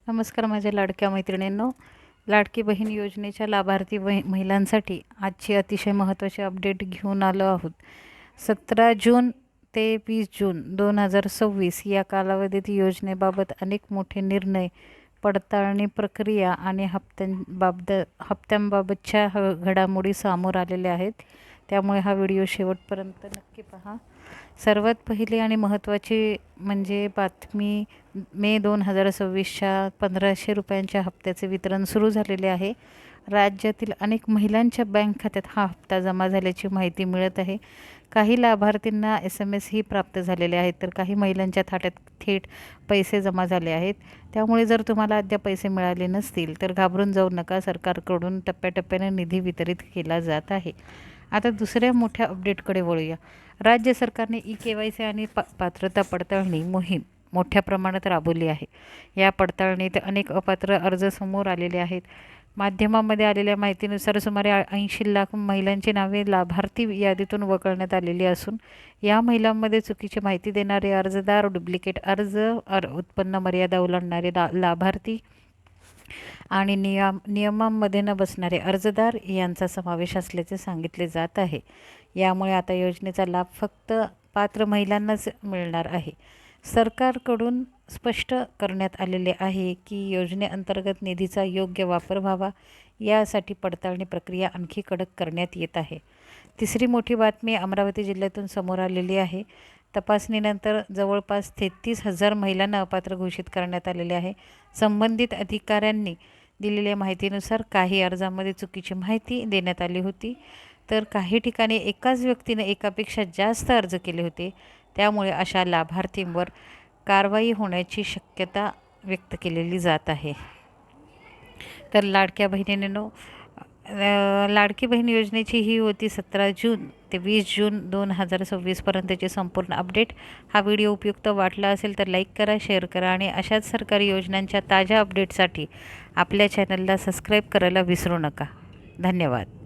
नमस्कार माझ्या लाडक्या मैत्रिणींनो. लाडकी बहीण योजनेच्या लाभार्थी महिलांसाठी आजची अतिशय महत्त्वाची अपडेट घेऊन आलो आहोत. 17 जून ते 20 जून 2026 या कालावधीत योजनेबाबत अनेक मोठे निर्णय, पडताळणी प्रक्रिया आणि हप्त्यांबाबतच्या घडामोडी समोर आलेल्या आहेत. त्यामुळे हा व्हिडिओ शेवटपर्यंत नक्की पहा. सर्वात पहिली आणि महत्त्वाची म्हणजे बातमी, मे 2026च्या 1500 रुपयांच्या हप्त्याचे वितरण सुरू झालेले आहे. राज्यातील अनेक महिलांच्या बँक खात्यात हा हप्ता जमा झाल्याची माहिती मिळत आहे. काही लाभार्थींना SMS ही प्राप्त झालेले आहेत, तर काही महिलांच्या खात्यात थेट पैसे जमा झाले आहेत. त्यामुळे जर तुम्हाला अद्याप पैसे मिळाले नसतील तर घाबरून जाऊ नका. सरकारकडून टप्प्याटप्प्याने निधी वितरित केला जात आहे. आता दुसऱ्या मोठ्या अपडेटकडे वळूया. राज्य सरकारने KYC आणि पात्रता पडताळणी मोहीम मोठ्या प्रमाणात राबवली आहे. या पडताळणीत अनेक अपात्र अर्ज समोर आलेले आहेत. माध्यमांमध्ये आलेल्या माहितीनुसार सुमारे 80 लाख महिलांची नावे लाभार्थी यादीतून वगळण्यात आलेली असून या महिलांमध्ये चुकीची माहिती देणारे अर्जदार, डुप्लिकेट अर्ज, उत्पन्न मर्यादा ओलांडणारे लाभार्थी आणि नियमांमध्ये न बसणारे अर्जदार यांचा समावेश असल्याचे सांगितले जात आहे. यामुळे आता योजनेचा लाभ फक्त पात्र महिलांनाच मिळणार आहे. सरकारकडून स्पष्ट करण्यात आलेले आहे की योजनेअंतर्गत निधीचा योग्य वापर व्हावा, यासाठी पडताळणी प्रक्रिया आणखी कडक करण्यात येत आहे. तिसरी मोठी बातमी अमरावती जिल्ह्यातून समोर आलेली आहे. तपासणीनंतर जवळपास 33,000 महिलांना अपात्र घोषित करण्यात आलेले आहे. संबंधित अधिकाऱ्यांनी दिलेल्या माहितीनुसार काही अर्जामध्ये चुकीची माहिती देण्यात आली होती, तर काही ठिकाणी एकाच व्यक्तीने एकापेक्षा जास्त अर्ज केले होते. त्यामुळे अशा लाभार्थींवर कारवाई होण्याची शक्यता व्यक्त केलेली जात आहे. तर लाडक्या बहिणींनो, लाडकी बहीण योजनेची ही होती 17 जून ते 20 जून 2026 पर्यंतची संपूर्ण अपडेट. हा व्हिडिओ उपयुक्त वाटला असेल तर लाईक करा, शेअर करा आणि अशाच सरकारी योजनांच्या ताज्या अपडेटसाठी आपल्या चॅनलला सबस्क्राईब करायला विसरू नका. धन्यवाद.